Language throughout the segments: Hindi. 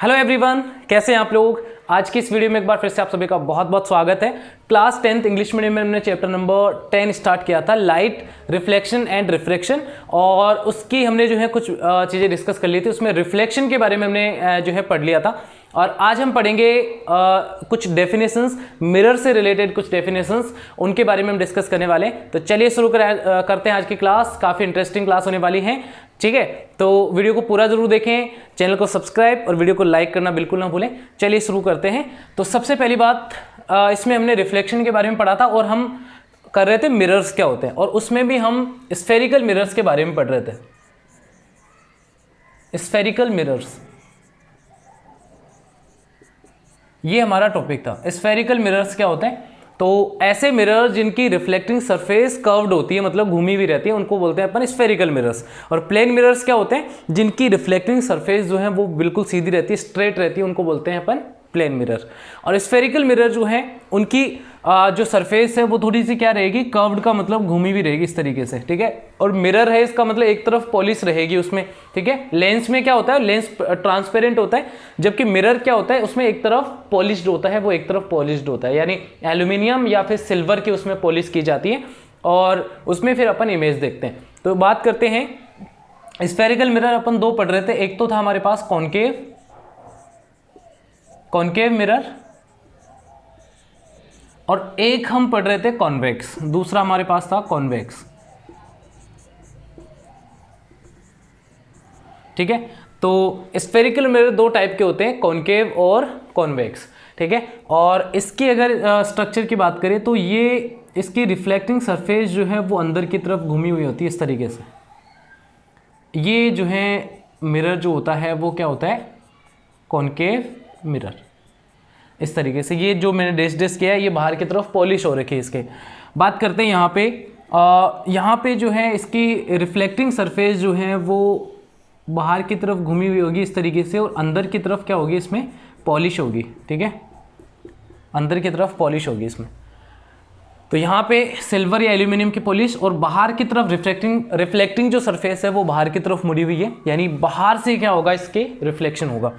हेलो एवरीवन, कैसे हैं आप लोग। आज की इस वीडियो में एक बार फिर से आप सभी का बहुत बहुत स्वागत है। क्लास 10th इंग्लिश मीडियम में हमने चैप्टर नंबर 10 स्टार्ट किया था, लाइट, रिफ्लेक्शन एंड रिफ्रैक्शन, और उसकी हमने जो है कुछ चीज़ें डिस्कस कर ली थी। उसमें रिफ्लेक्शन के बारे में हमने जो है पढ़ लिया था, और आज हम पढ़ेंगे कुछ डेफिनेशंस, मिरर से रिलेटेड कुछ डेफिनेशंस, उनके बारे में हम डिस्कस करने वाले हैं। तो चलिए शुरू करते हैं आज की क्लास। काफ़ी इंटरेस्टिंग क्लास होने वाली है, ठीक है। तो वीडियो को पूरा जरूर देखें, चैनल को सब्सक्राइब और वीडियो को लाइक करना बिल्कुल ना भूलें। चलिए शुरू करते हैं। तो सबसे पहली बात, इसमें हमने रिफ्लेक्शन के बारे में पढ़ा था और हम कर रहे थे मिरर्स क्या होते हैं, और उसमें भी हम स्फेरिकल मिरर्स के बारे में पढ़ रहे थे। स्फेरिकल मिरर्स, ये हमारा टॉपिक था। स्फेरिकल मिरर्स क्या होते हैं? तो ऐसे मिरर जिनकी रिफ्लेक्टिंग सरफेस कर्व्ड होती है, मतलब घूमी हुई रहती है, उनको बोलते हैं अपन स्फेरिकल मिरर्स। और प्लेन मिरर्स क्या होते हैं? जिनकी रिफ्लेक्टिंग सरफेस जो है वो बिल्कुल सीधी रहती है, स्ट्रेट रहती है, उनको बोलते हैं अपन प्लेन मिरर। और स्फेरिकल मिरर जो है उनकी जो सरफेस है वो थोड़ी सी क्या रहेगी, कर्व्ड का मतलब घूमी हुई रहेगी इस तरीके से, ठीक है। और मिरर है इसका मतलब एक तरफ पॉलिश रहेगी उसमें, ठीक है। लेंस में क्या होता है, लेंस ट्रांसपेरेंट होता है, जबकि मिरर क्या होता है, उसमें एक तरफ पॉलिश्ड होता है, वो एक तरफ पॉलिश्ड होता है, यानी एल्यूमिनियम या फिर सिल्वर की उसमें पॉलिश की जाती है, और उसमें फिर अपन इमेज देखते हैं। तो बात करते हैं स्फेरिकल मिरर। अपन दो पढ़ रहे थे, एक तो था हमारे पास कॉनकेव मिरर, और एक हम पढ़ रहे थे कॉन्वेक्स। दूसरा हमारे पास था कॉन्वेक्स, ठीक है। तो स्फेरिकल मिरर दो टाइप के होते हैं, कॉनकेव और कॉन्वेक्स, ठीक है। और इसकी अगर स्ट्रक्चर की बात करें तो ये इसकी रिफ्लेक्टिंग सरफेस जो है वो अंदर की तरफ घूमी हुई होती है इस तरीके से। ये जो है मिरर जो होता है वो क्या होता है, कॉनकेव मिरर, इस तरीके से। ये जो मैंने डेस किया है ये बाहर की तरफ पॉलिश हो रखी है इसके। बात करते हैं यहाँ पे जो है इसकी रिफ्लेक्टिंग सरफेस जो है वो बाहर की तरफ घूमी हुई होगी इस तरीके से, और अंदर की तरफ क्या होगी, इसमें पॉलिश होगी, ठीक है। अंदर की तरफ पॉलिश होगी इसमें। तो यहाँ पे सिल्वर या एल्यूमिनियम की पॉलिश, और बाहर की तरफ रिफ्लेक्टिंग जो सरफेस है वो बाहर की तरफ मुड़ी हुई है, यानी बाहर से क्या होगा, इसके रिफ्लेक्शन होगा।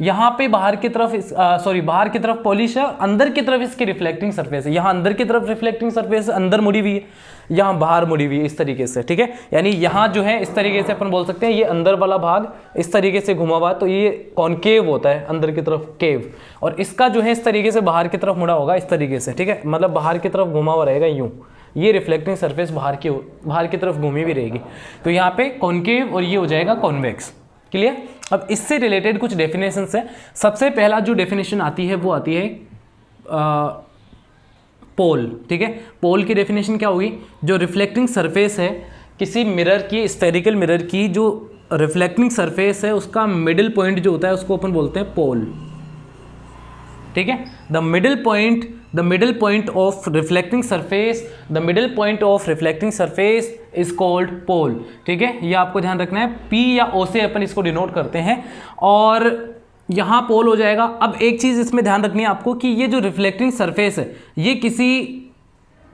यहाँ पे बाहर की तरफ पॉलिश है, अंदर की तरफ इसकी रिफ्लेक्टिंग सरफेस है। यहाँ अंदर की तरफ रिफ्लेक्टिंग सरफेस अंदर मुड़ी हुई है, यहाँ बाहर मुड़ी हुई है इस तरीके से, ठीक है। यानी यहाँ जो है इस तरीके से अपन बोल सकते हैं ये अंदर वाला भाग इस तरीके से घुमा हुआ, तो ये कॉनकेव होता है, अंदर की तरफ केव। और इसका जो है इस तरीके से बाहर की तरफ मुड़ा होगा इस तरीके से, ठीक है, मतलब बाहर की तरफ घुमा हुआ रहेगा यूं। ये रिफ्लेक्टिंग सरफेस बाहर की तरफ घूमी भी रहेगी। तो यहाँ पे कॉनकेव और ये हो जाएगा कॉन्वेक्स, क्लियर। अब इससे रिलेटेड कुछ डेफिनेशंस है। सबसे पहला जो डेफिनेशन आती है वो आती है पोल, ठीक है। पोल की डेफिनेशन क्या होगी, जो रिफ्लेक्टिंग सरफेस है किसी मिरर की, स्फेरिकल मिरर की जो रिफ्लेक्टिंग सरफेस है उसका मिडिल पॉइंट जो होता है उसको अपन बोलते हैं पोल, ठीक है। The middle point of reflecting surface is called pole, ठीक है। ये आपको ध्यान रखना है, P या O से अपन इसको डिनोट करते हैं, और यहाँ पोल हो जाएगा। अब एक चीज़ इसमें ध्यान रखनी है आपको कि ये जो रिफ्लेक्टिंग सरफेस है ये किसी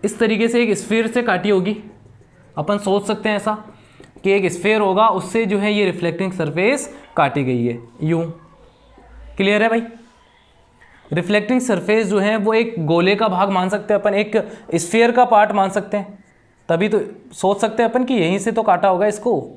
इस तरीके से एक स्फीयर से काटी होगी। अपन सोच सकते हैं ऐसा कि एक स्फीयर होगा, उससे जो है ये रिफ्लेक्टिंग सरफेस काटी गई है यूं। क्लियर है भाई? रिफ्लेक्टिंग सरफेस जो है वो एक गोले का भाग मान सकते हैं अपन, एक स्फीयर का पार्ट मान सकते हैं, तभी तो सोच सकते हैं अपन कि यहीं से तो काटा होगा इसको।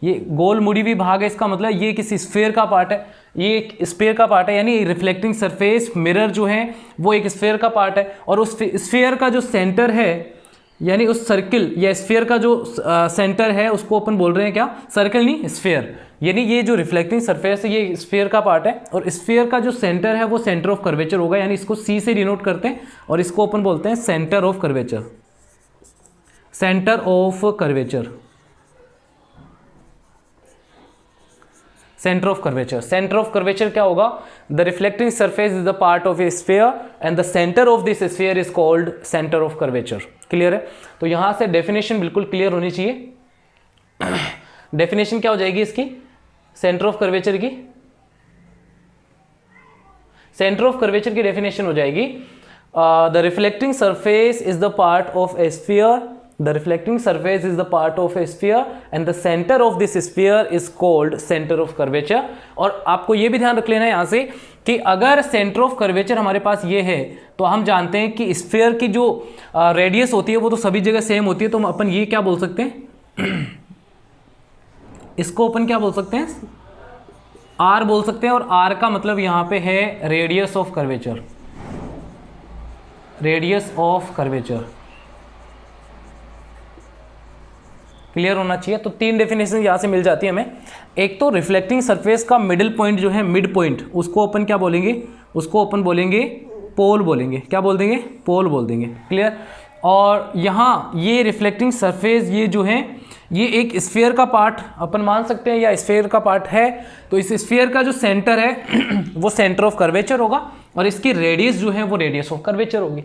ये गोल मुड़ी हुई भाग है, इसका मतलब ये किसी स्फीयर का पार्ट है, ये एक स्फीयर का पार्ट है, यानी रिफ्लेक्टिंग सरफेस मिरर जो है वो एक स्फीयर का पार्ट है। और उस स्फीयर का जो सेंटर है, यानी उस सर्किल या स्फीयर का जो सेंटर है उसको अपन बोल रहे हैं क्या, सर्कल नहीं स्फीयर। यानी ये जो रिफ्लेक्टिंग सरफेस है ये स्फीयर का पार्ट है, और स्फीयर का जो सेंटर है वो सेंटर ऑफ कर्वेचर होगा, यानी इसको C से डिनोट करते हैं, और इसको अपन बोलते हैं centre of curvature. Centre of curvature क्या होगा, the reflecting surface is the part of A sphere and the centre of this sphere is called centre of curvature. Clear है? तो यहां से डेफिनेशन बिल्कुल क्लियर होनी चाहिए। डेफिनेशन क्या हो जाएगी इसकी, सेंटर ऑफ कर्वेचर की? सेंटर ऑफ कर्वेचर की डेफिनेशन हो जाएगी the reflecting surface is the part of A sphere the reflecting surface is the part of A sphere and the centre of this sphere is called centre of curvature. और आपको ये भी ध्यान रख लेना है यहाँ से कि अगर सेंटर ऑफ कर्वेचर हमारे पास ये है तो हम जानते हैं कि स्फीयर की जो रेडियस होती है वो तो सभी जगह सेम होती है, तो अपन ये क्या बोल सकते हैं इसको अपन क्या बोल सकते हैं, आर बोल सकते हैं। और आर का मतलब यहाँ पे है radius of curvature, radius of curvature. Clear होना चाहिए। तो तीन डेफिनेशन यहाँ से मिल जाती है हमें। एक तो रिफ्लेक्टिंग सरफेस का मिडिल पॉइंट जो है, मिड पॉइंट, उसको अपन क्या बोलेंगे, उसको अपन बोलेंगे पोल बोलेंगे। क्या बोल देंगे, पोल बोल देंगे। क्लियर। और यहाँ ये रिफ्लेक्टिंग सरफेस ये जो है ये एक स्फीयर का पार्ट अपन मान सकते हैं या स्फीयर का पार्ट है। तो इस स्फीयर का जो सेंटर है वो सेंटर ऑफ कर्वेचर होगा और इसकी रेडियस जो है वो रेडियस ऑफ कर्वेचर होगी।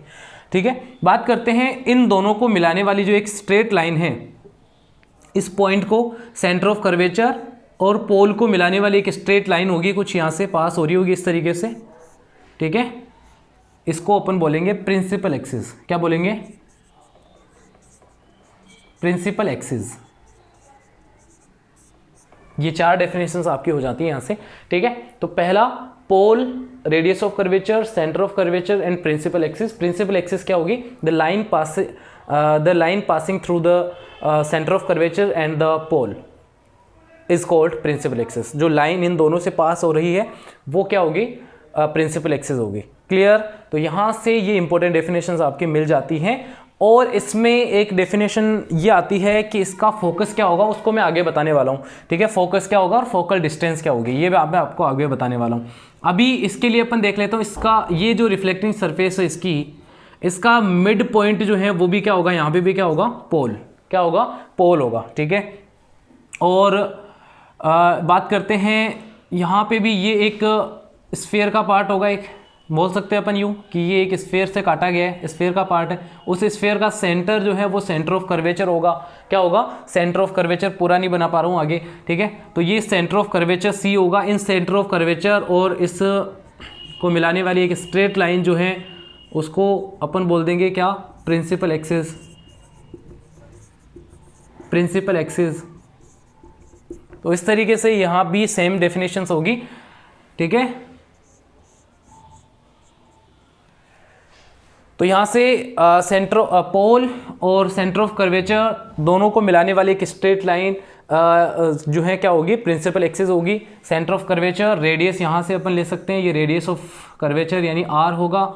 ठीक है। बात करते हैं इन दोनों को मिलाने वाली जो एक स्ट्रेट लाइन है, इस पॉइंट को सेंटर ऑफ कर्वेचर और पोल को मिलाने वाली एक स्ट्रेट लाइन होगी, कुछ यहाँ से पास हो रही होगी इस तरीके से। ठीक है। इसको अपन बोलेंगे प्रिंसिपल एक्सिस। क्या बोलेंगे, प्रिंसिपल एक्सिस। ये चार डेफिनेशंस आपकी हो जाती है यहाँ से। ठीक है। तो पहला pole, radius of curvature, centre of curvature and principal axis. Principal axis क्या होगी, the line passing through the centre of curvature and the pole is called principal axis. जो लाइन इन दोनों से पास हो रही है वो क्या होगी, प्रिंसिपल एक्सिस होगी। क्लियर। तो यहाँ से ये इंपॉर्टेंट डेफिनेशंस आपकी मिल जाती हैं। और इसमें एक डेफिनेशन ये आती है कि इसका फोकस क्या होगा, उसको मैं आगे बताने वाला हूँ। ठीक है। फोकस क्या होगा और फोकल डिस्टेंस क्या होगी ये मैं आपको आगे बताने वाला हूँ। अभी इसके लिए अपन देख लेता हूँ इसका ये जो रिफ्लेक्टिंग सरफेस है इसका मिड पॉइंट जो है वो भी क्या होगा, यहाँ पे भी क्या होगा, पोल। क्या होगा, पोल होगा। ठीक है। और बात करते हैं यहाँ पे भी ये एक स्फीयर का पार्ट होगा, एक बोल सकते हैं अपन यूँ कि ये एक स्फीयर से काटा गया है, स्फीयर का पार्ट है। उस स्फीयर का सेंटर जो है वो सेंटर ऑफ कर्वेचर होगा। क्या होगा, सेंटर ऑफ कर्वेचर। पूरा नहीं बना पा रहा हूँ आगे। ठीक है। तो ये सेंटर ऑफ कर्वेचर सी होगा। इन सेंटर ऑफ कर्वेचर और इस को मिलाने वाली एक स्ट्रेट लाइन जो है उसको अपन बोल देंगे क्या, प्रिंसिपल एक्सिस। Principal axis. तो इस तरीके से यहाँ भी सेम डेफिनेशंस होगी। ठीक है। तो यहाँ से सेंटर पोल और सेंटर ऑफ कर्वेचर दोनों को मिलाने वाली एक स्ट्रेट लाइन जो है क्या होगी, प्रिंसिपल एक्सिस होगी। सेंटर ऑफ कर्वेचर, रेडियस यहाँ से अपन ले सकते हैं, ये रेडियस ऑफ कर्वेचर यानी आर होगा।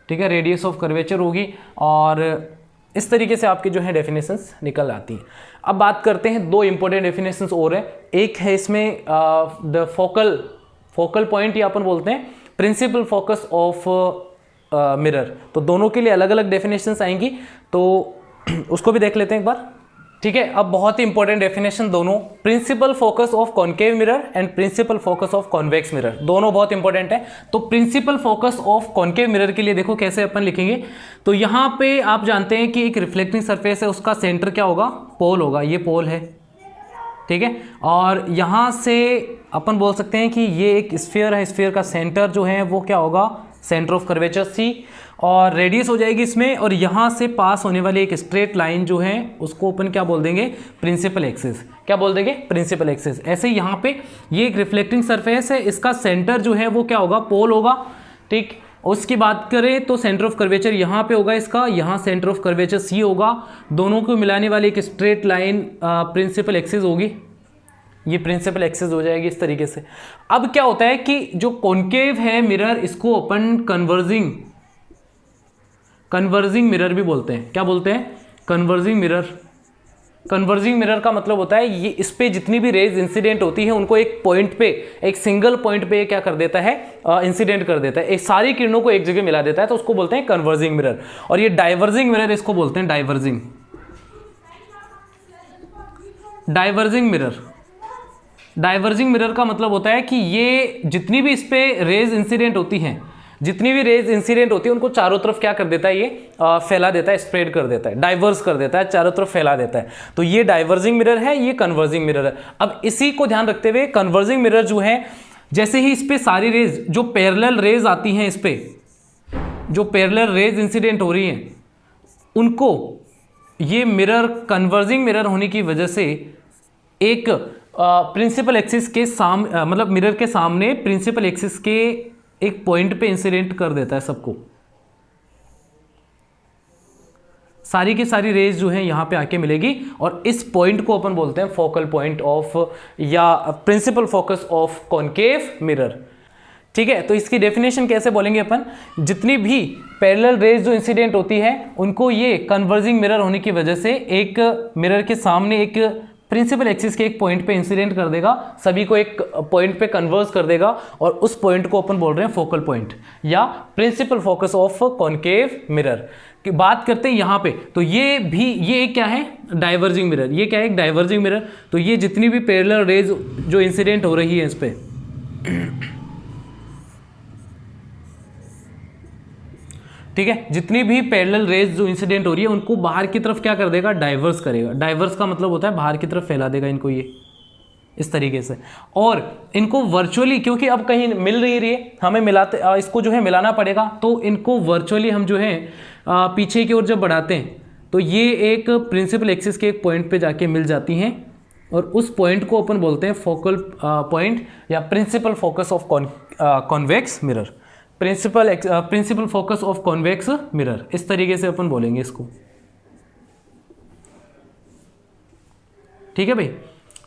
ठीक है। रेडियस ऑफ कर्वेचर होगी। और इस तरीके से आपकी जो है डेफिनेशंस निकल आती हैं। अब बात करते हैं दो इंपॉर्टेंट डेफिनेशंस और है। एक है इसमें द फोकल पॉइंट या अपन बोलते हैं प्रिंसिपल फोकस ऑफ मिरर। तो दोनों के लिए अलग अलग डेफिनेशंस आएंगी, तो उसको भी देख लेते हैं एक बार। ठीक है। अब बहुत ही इंपॉर्टेंट डेफिनेशन दोनों, principal focus of concave mirror and principal focus of convex mirror, दोनों बहुत इंपॉर्टेंट है। तो principal focus of concave mirror के लिए देखो कैसे अपन लिखेंगे। तो यहाँ पे आप जानते हैं कि एक रिफ्लेक्टिंग सरफेस है, उसका सेंटर क्या होगा, पोल होगा। ये पोल है। ठीक है। और यहाँ से अपन बोल सकते हैं कि ये एक स्फीयर है, स्फीयर का सेंटर जो है वो क्या होगा, सेंटर ऑफ कर्वेचर सी। और रेडियस हो जाएगी इसमें, और यहाँ से पास होने वाली एक स्ट्रेट लाइन जो है उसको अपन क्या बोल देंगे, प्रिंसिपल एक्सिस। क्या बोल देंगे, प्रिंसिपल एक्सिस। ऐसे ही यहाँ पे ये एक रिफ्लेक्टिंग सरफेस है, इसका सेंटर जो है वो क्या होगा, पोल होगा। ठीक। उसकी बात करें तो सेंटर ऑफ कर्वेचर यहाँ पे होगा इसका, यहाँ सेंटर ऑफ कर्वेचर सी होगा। दोनों को मिलाने वाली एक स्ट्रेट लाइन प्रिंसिपल एक्सिस होगी। ये प्रिंसिपल एक्सिस हो जाएगी इस तरीके से। अब क्या होता है कि जो कॉनकेव है मिरर, इसको अपन कन्वर्जिंग मिरर भी बोलते हैं। क्या बोलते हैं, कन्वर्जिंग मिरर। कन्वर्जिंग मिरर का मतलब होता है ये इस पे जितनी भी रेज इंसिडेंट होती है उनको एक पॉइंट पे, एक सिंगल पॉइंट पे क्या कर देता है, इंसिडेंट कर देता है, एक सारी किरणों को एक जगह मिला देता है, तो उसको बोलते हैं कन्वर्जिंग मिरर। और ये डाइवर्जिंग मिरर, इसको बोलते हैं डाइवर्जिंग मिरर। डाइवर्जिंग मिरर का मतलब होता है कि ये जितनी भी इस पे रेज इंसिडेंट होती हैं, जितनी भी रेज इंसिडेंट होती है उनको चारों तरफ क्या कर देता है, ये फैला देता है, स्प्रेड कर देता है, डाइवर्स कर देता है, चारों तरफ फैला देता है। तो ये डाइवर्जिंग मिरर है, ये कन्वर्जिंग मिरर है। अब इसी को ध्यान रखते हुए कन्वर्जिंग मिरर जो है, जैसे ही इस पे सारी रेज जो पैरेलल रेज आती हैं, इस पे जो पैरेलल रेज इंसिडेंट हो रही हैं उनको ये मिरर कन्वर्जिंग मिरर होने की वजह से एक प्रिंसिपल एक्सिस के मतलब मिरर के सामने प्रिंसिपल एक्सिस के एक पॉइंट पे इंसिडेंट कर देता है सबको। सारी की सारी रेज जो है यहां पे आके मिलेगी और इस पॉइंट को अपन बोलते हैं फोकल पॉइंट ऑफ या principal focus of concave mirror. ठीक है, तो इसकी डेफिनेशन कैसे बोलेंगे अपन, जितनी भी पैरेलल रेज जो इंसिडेंट होती है उनको ये कन्वर्जिंग मिरर होने की वजह से एक मिरर के सामने एक प्रिंसिपल एक्सिस के एक पॉइंट पे इंसिडेंट कर देगा, सभी को एक पॉइंट पे कन्वर्ज कर देगा और उस पॉइंट को अपन बोल रहे हैं फोकल पॉइंट या principal focus of concave mirror की बात करते हैं यहाँ पे। तो ये क्या है, डाइवर्जिंग मिरर। ये क्या है, एक डाइवर्जिंग मिरर। तो ये जितनी भी पैरेलल रेज जो इंसिडेंट हो रही है इस पे, ठीक है, जितनी भी पैरेलल रेज जो इंसिडेंट हो रही है उनको बाहर की तरफ क्या कर देगा, डाइवर्स करेगा। डाइवर्स का मतलब होता है बाहर की तरफ फैला देगा इनको, ये इस तरीके से। और इनको वर्चुअली, क्योंकि अब कहीं मिल नहीं रही है, हमें मिलाते इसको जो है मिलाना पड़ेगा, तो इनको वर्चुअली हम जो है पीछे की ओर जब बढ़ाते हैं तो ये एक प्रिंसिपल एक्सिस के एक पॉइंट पे जाके मिल जाती हैं और उस पॉइंट को अपन बोलते हैं फोकल पॉइंट या principal focus of convex mirror. Principal focus of convex mirror, इस तरीके से अपन बोलेंगे इसको। ठीक है भाई,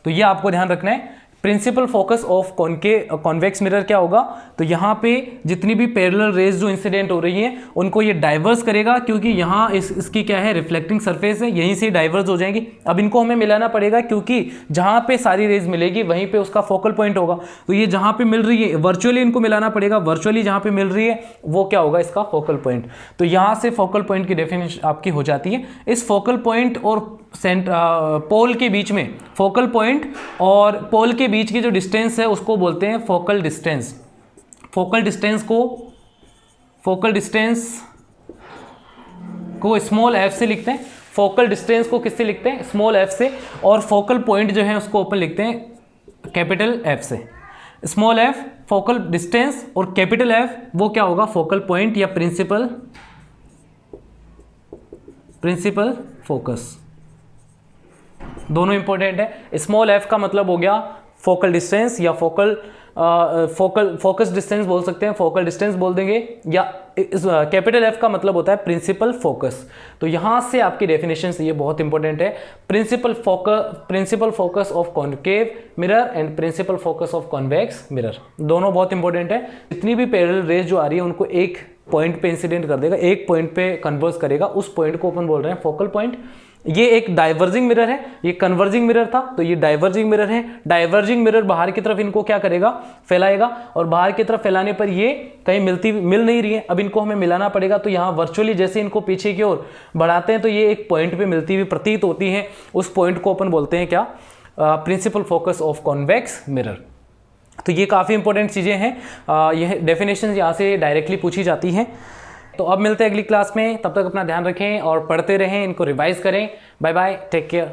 तो ये आपको ध्यान रखना है। Principal focus of convex mirror क्या होगा, तो यहाँ पे जितनी भी पैरेलल रेज जो इंसिडेंट हो रही हैं उनको ये डाइवर्स करेगा, क्योंकि यहाँ इसकी क्या है, रिफ्लेक्टिंग सरफेस है, यहीं से डाइवर्स हो जाएंगी। अब इनको हमें मिलाना पड़ेगा क्योंकि जहाँ पे सारी रेज मिलेगी वहीं पे उसका फोकल पॉइंट होगा। तो ये जहाँ पे मिल रही है वर्चुअली इनको मिलाना पड़ेगा, वर्चुअली जहाँ पे मिल रही है वो क्या होगा, इसका फोकल पॉइंट। तो यहाँ से फोकल पॉइंट की डेफिनेशन आपकी हो जाती है। इस फोकल पॉइंट और पोल के बीच में, फोकल पॉइंट और पोल के बीच की जो डिस्टेंस है उसको बोलते हैं फोकल डिस्टेंस। फोकल डिस्टेंस को स्मॉल एफ से लिखते हैं। फोकल डिस्टेंस को किससे लिखते हैं, स्मॉल एफ से। और फोकल पॉइंट जो है उसको अपन लिखते हैं कैपिटल एफ से। स्मॉल एफ फोकल डिस्टेंस और कैपिटल एफ वो क्या होगा, फोकल पॉइंट या प्रिंसिपल फोकस। दोनों इंपॉर्टेंट है। स्मॉल एफ का मतलब हो गया फोकल डिस्टेंस या फोकस डिस्टेंस बोल सकते हैं, फोकल डिस्टेंस बोल देंगे, या कैपिटल एफ का मतलब होता है प्रिंसिपल फोकस। तो यहां से आपकी डेफिनेशन से ये बहुत इंपॉर्टेंट है। Principal focus of concave mirror and principal focus of convex mirror, दोनों बहुत इंपॉर्टेंट है। जितनी भी पैरेलल रेज जो आ रही है उनको एक पॉइंट पे इंसिडेंट कर देगा, एक पॉइंट पे कन्वर्स करेगा, उस पॉइंट को अपन बोल रहे हैं फोकल पॉइंट। ये एक डाइवर्जिंग मिरर है, ये कन्वर्जिंग मिरर था, तो ये डाइवर्जिंग मिरर है। डाइवर्जिंग मिरर बाहर की तरफ इनको क्या करेगा, फैलाएगा, और बाहर की तरफ फैलाने पर ये कहीं मिल नहीं रही है, अब इनको हमें मिलाना पड़ेगा। तो यहाँ वर्चुअली जैसे इनको पीछे की ओर बढ़ाते हैं तो ये एक पॉइंट पे मिलती हुई प्रतीत होती है, उस पॉइंट को अपन बोलते हैं क्या, principal focus of convex mirror. तो ये काफ़ी इंपॉर्टेंट चीज़ें हैं, यह डेफिनेशन यहाँ से डायरेक्टली पूछी जाती हैं। तो अब मिलते हैं अगली क्लास में, तब तक अपना ध्यान रखें और पढ़ते रहें, इनको रिवाइज करें। Bye bye, take care.